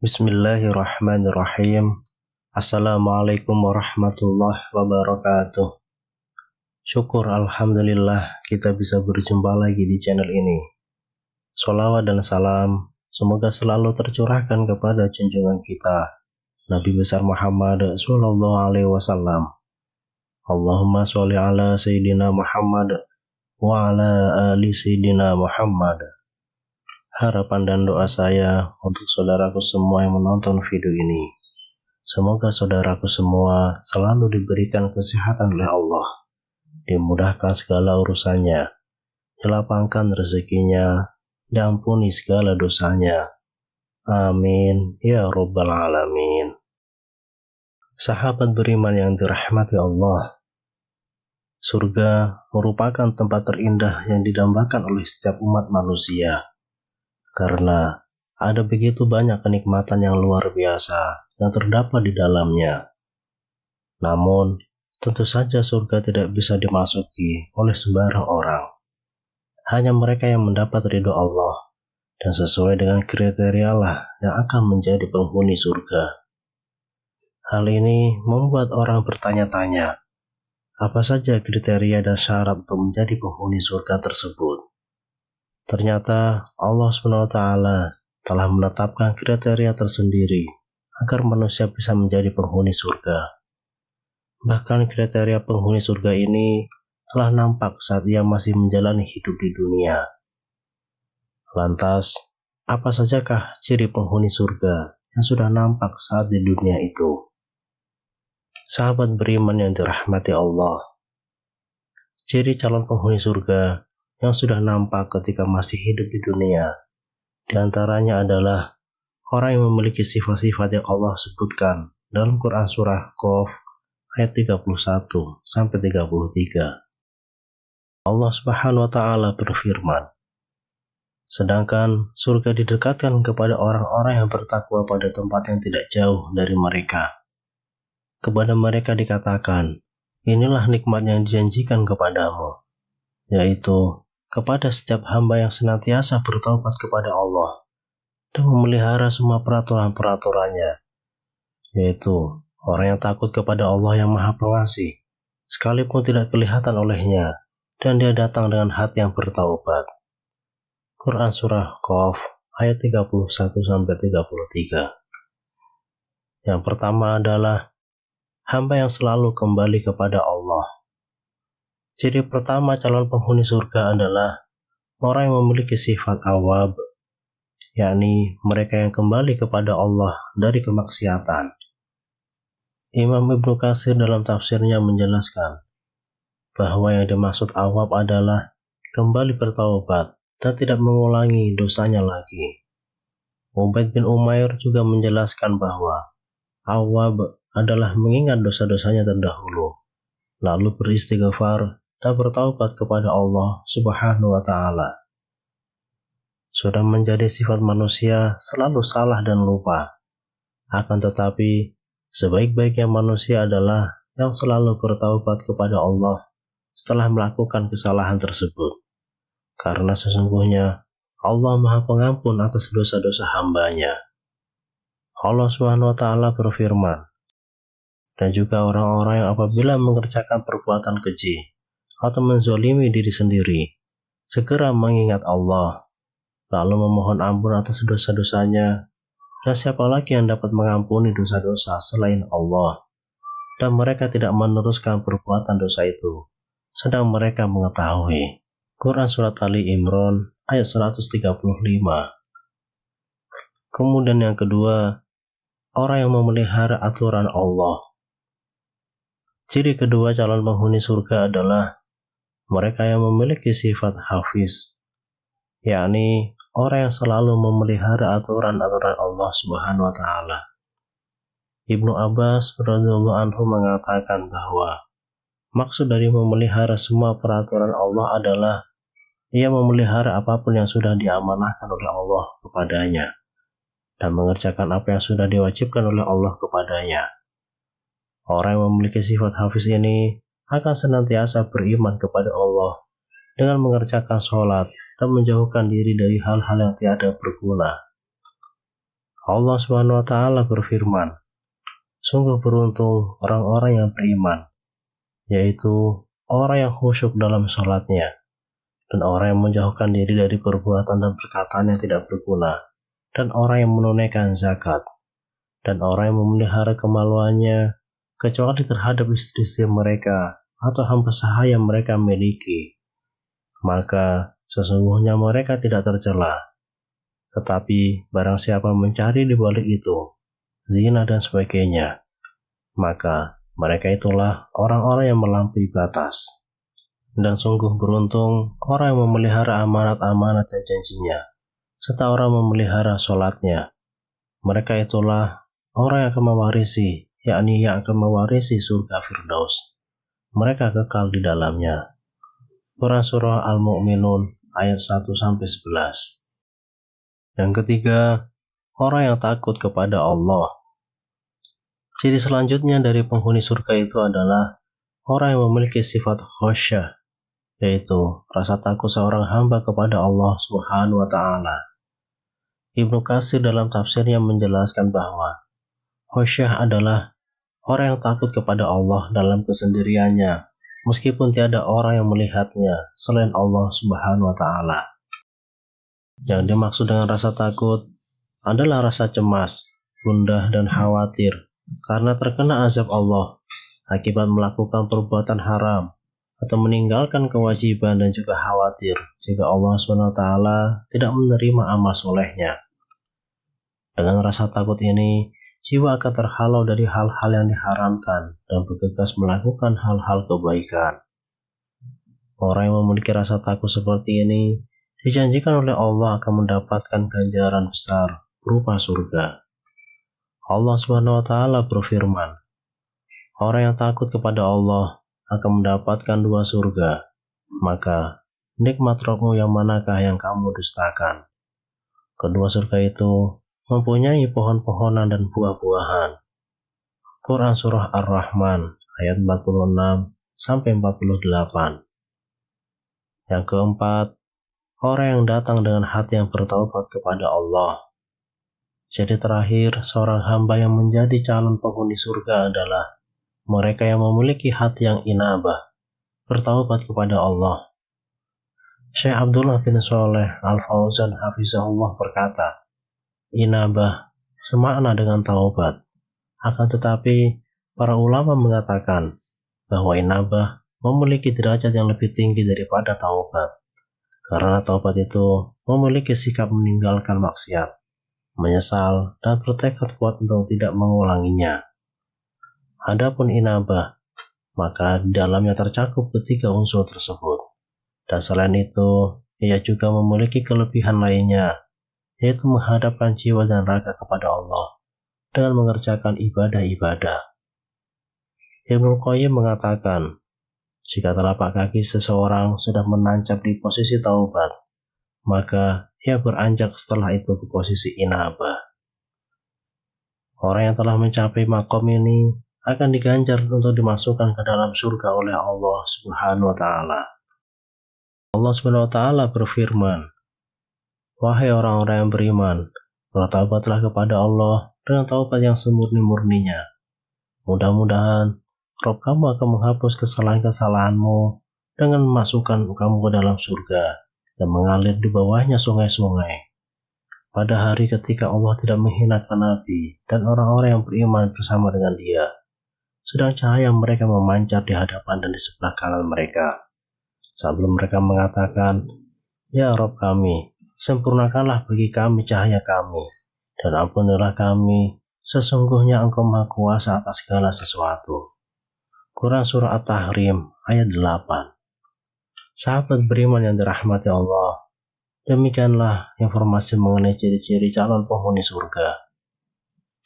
Bismillahirrahmanirrahim. Assalamualaikum warahmatullahi wabarakatuh. Syukur alhamdulillah kita bisa berjumpa lagi di channel ini. Sholawat dan salam semoga selalu tercurahkan kepada junjungan kita Nabi besar Muhammad sallallahu alaihi wasallam. Allahumma sholli ala sayyidina Muhammad wa ala ali sayyidina Muhammad. Harapan dan doa saya untuk saudaraku semua yang menonton video ini, semoga saudaraku semua selalu diberikan kesehatan oleh Allah, dimudahkan segala urusannya, dilapangkan rezekinya, diampuni segala dosanya. Amin ya rabbal alamin. Sahabat beriman yang dirahmati Allah, surga merupakan tempat terindah yang didambakan oleh setiap umat manusia. Karena ada begitu banyak kenikmatan yang luar biasa yang terdapat di dalamnya. Namun, tentu saja surga tidak bisa dimasuki oleh sembarang orang. Hanya mereka yang mendapat ridho Allah dan sesuai dengan kriteria lah yang akan menjadi penghuni surga. Hal ini membuat orang bertanya-tanya, apa saja kriteria dan syarat untuk menjadi penghuni surga tersebut? Ternyata Allah SWT telah menetapkan kriteria tersendiri agar manusia bisa menjadi penghuni surga. Bahkan kriteria penghuni surga ini telah nampak saat ia masih menjalani hidup di dunia. Lantas, apa sajakah ciri penghuni surga yang sudah nampak saat di dunia itu? Sahabat beriman yang dirahmati Allah, ciri calon penghuni surga yang sudah nampak ketika masih hidup di dunia, diantaranya adalah orang yang memiliki sifat-sifat yang Allah sebutkan dalam Quran Surah Qaf ayat 31-33. Allah Subhanahu wa Ta'ala berfirman, sedangkan surga didekatkan kepada orang-orang yang bertakwa pada tempat yang tidak jauh dari mereka. Kepada mereka dikatakan, inilah nikmat yang dijanjikan kepadamu, yaitu kepada setiap hamba yang senantiasa bertaubat kepada Allah dan memelihara semua peraturan-peraturannya, yaitu orang yang takut kepada Allah yang Maha Pengasih, sekalipun tidak kelihatan olehnya, dan dia datang dengan hati yang bertaubat. Quran Surah Qaf ayat 31-33. Yang pertama adalah hamba yang selalu kembali kepada Allah. Ciri pertama calon penghuni surga adalah orang yang memiliki sifat awab, yakni mereka yang kembali kepada Allah dari kemaksiatan. Imam Ibnu Katsir dalam tafsirnya menjelaskan bahwa yang dimaksud awab adalah kembali bertaubat dan tidak mengulangi dosanya lagi. Ubaid bin Umair juga menjelaskan bahwa awab adalah mengingat dosa-dosanya terdahulu, lalu beristighfar dan bertaubat kepada Allah Subhanahu wa Ta'ala. Sudah menjadi sifat manusia selalu salah dan lupa. Akan tetapi, sebaik-baiknya manusia adalah yang selalu bertaubat kepada Allah setelah melakukan kesalahan tersebut. Karena sesungguhnya Allah Maha Pengampun atas dosa-dosa hambanya. Allah Subhanahu wa Ta'ala berfirman, dan juga orang-orang yang apabila mengerjakan perbuatan keji atau menzolimi diri sendiri, segera mengingat Allah, lalu memohon ampun atas dosa-dosanya, dan siapa lagi yang dapat mengampuni dosa-dosa selain Allah, dan mereka tidak meneruskan perbuatan dosa itu, sedang mereka mengetahui. Quran Surat Ali Imran ayat 135. Kemudian yang kedua, orang yang memelihara aturan Allah. Ciri kedua calon penghuni surga adalah mereka yang memiliki sifat hafiz, yakni orang yang selalu memelihara aturan-aturan Allah Subhanahu wa Ta'ala. Ibnu Abbas radhiyallahu anhu mengatakan bahwa maksud dari memelihara semua peraturan Allah adalah ia memelihara apapun yang sudah diamanahkan oleh Allah kepadanya dan mengerjakan apa yang sudah diwajibkan oleh Allah kepadanya. Orang yang memiliki sifat hafiz ini akan senantiasa beriman kepada Allah dengan mengerjakan sholat dan menjauhkan diri dari hal-hal yang tiada berguna. Allah Subhanahu wa Ta'ala berfirman, sungguh beruntung orang-orang yang beriman, yaitu orang yang khusyuk dalam sholatnya, dan orang yang menjauhkan diri dari perbuatan dan perkataan yang tidak berguna, dan orang yang menunaikan zakat, dan orang yang memelihara kemaluannya, kecuali terhadap istri-istri mereka atau hamba sahaya yang mereka miliki. Maka sesungguhnya mereka tidak tercela. Tetapi barang siapa mencari di balik itu, zina dan sebagainya, maka mereka itulah orang-orang yang melampaui batas. Dan sungguh beruntung orang yang memelihara amanat-amanat dan janjinya, serta orang memelihara sholatnya. Mereka itulah orang yang akan mewarisi, yakni yang akan mewarisi surga Firdaus. Mereka kekal di dalamnya. Quran Surah Al-Mu'minun ayat 1-11. Yang ketiga, orang yang takut kepada Allah. Ciri selanjutnya dari penghuni surga itu adalah orang yang memiliki sifat khasyah, yaitu rasa takut seorang hamba kepada Allah Subhanahu wa Ta'ala. Ibnu Katsir dalam tafsirnya menjelaskan bahwa khasyah adalah orang yang takut kepada Allah dalam kesendiriannya, meskipun tiada orang yang melihatnya selain Allah Subhanahu wa Ta'ala. Yang dimaksud dengan rasa takut adalah rasa cemas, gundah, dan khawatir karena terkena azab Allah akibat melakukan perbuatan haram atau meninggalkan kewajiban, dan juga khawatir jika Allah SWT tidak menerima amal solehnya. Dengan rasa takut ini, jiwa akan terhalau dari hal-hal yang diharamkan dan bergegas melakukan hal-hal kebaikan. Orang yang memiliki rasa takut seperti ini dijanjikan oleh Allah akan mendapatkan ganjaran besar berupa surga. Allah Subhanahu wa Ta'ala berfirman, orang yang takut kepada Allah akan mendapatkan 2 surga, maka nikmat Rabbmu yang manakah yang kamu dustakan? Kedua surga itu mempunyai pohon-pohonan dan buah-buahan. Quran Surah Ar-Rahman ayat 46-48. Yang keempat, orang yang datang dengan hati yang bertaubat kepada Allah. Jadi terakhir, seorang hamba yang menjadi calon penghuni surga adalah mereka yang memiliki hati yang inabah, bertaubat kepada Allah. Syekh Abdullah bin Shalih Al-Fauzan hafizahullah berkata, inabah semakna dengan taubat. Akan tetapi, para ulama mengatakan bahwa inabah memiliki derajat yang lebih tinggi daripada taubat. Karena taubat itu memiliki sikap meninggalkan maksiat, menyesal, dan bertekad kuat untuk tidak mengulanginya. Adapun inabah, maka di dalamnya tercakup ketiga unsur tersebut. Dan selain itu, ia juga memiliki kelebihan lainnya, yaitu menghadapkan jiwa dan raga kepada Allah dengan mengerjakan ibadah-ibadah. Ibnu Qayyim mengatakan, jika telapak kaki seseorang sudah menancap di posisi taubat, maka ia beranjak setelah itu ke posisi inabah. Orang yang telah mencapai makom ini akan diganjar untuk dimasukkan ke dalam surga oleh Allah Subhanahu wa Ta'ala. Allah Subhanahu wa Ta'ala berfirman, wahai orang-orang yang beriman, bertaubatlah kepada Allah dengan taubat yang semurni-murninya. Mudah-mudahan Rabb kamu akan menghapus kesalahan-kesalahanmu dengan memasukkan kamu ke dalam surga dan mengalir di bawahnya sungai-sungai. Pada hari ketika Allah tidak menghinakan Nabi dan orang-orang yang beriman bersama dengan dia, sedang cahaya mereka memancar di hadapan dan di sebelah kanan mereka. Sambil mereka mengatakan, ya Rabb kami, sempurnakanlah bagi kami cahaya kami, dan ampunilah kami, sesungguhnya Engkau Maha Kuasa atas segala sesuatu. Quran Surah At-Tahrim ayat 8. Sahabat beriman yang dirahmati Allah, demikianlah informasi mengenai ciri-ciri calon penghuni surga.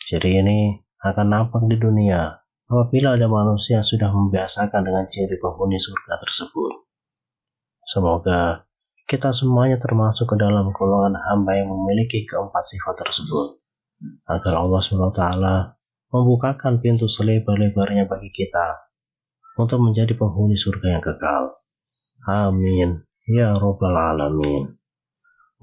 Ciri ini akan nampak di dunia apabila ada manusia yang sudah membiasakan dengan ciri penghuni surga tersebut. Semoga kita semuanya termasuk ke dalam golongan hamba yang memiliki keempat sifat tersebut, agar Allah SWT membukakan pintu selebar-lebarnya bagi kita untuk menjadi penghuni surga yang kekal. Amin ya robbal alamin.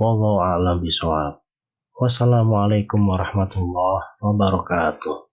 Wallahu a'lam bishawab. Wassalamualaikum warahmatullahi wabarakatuh.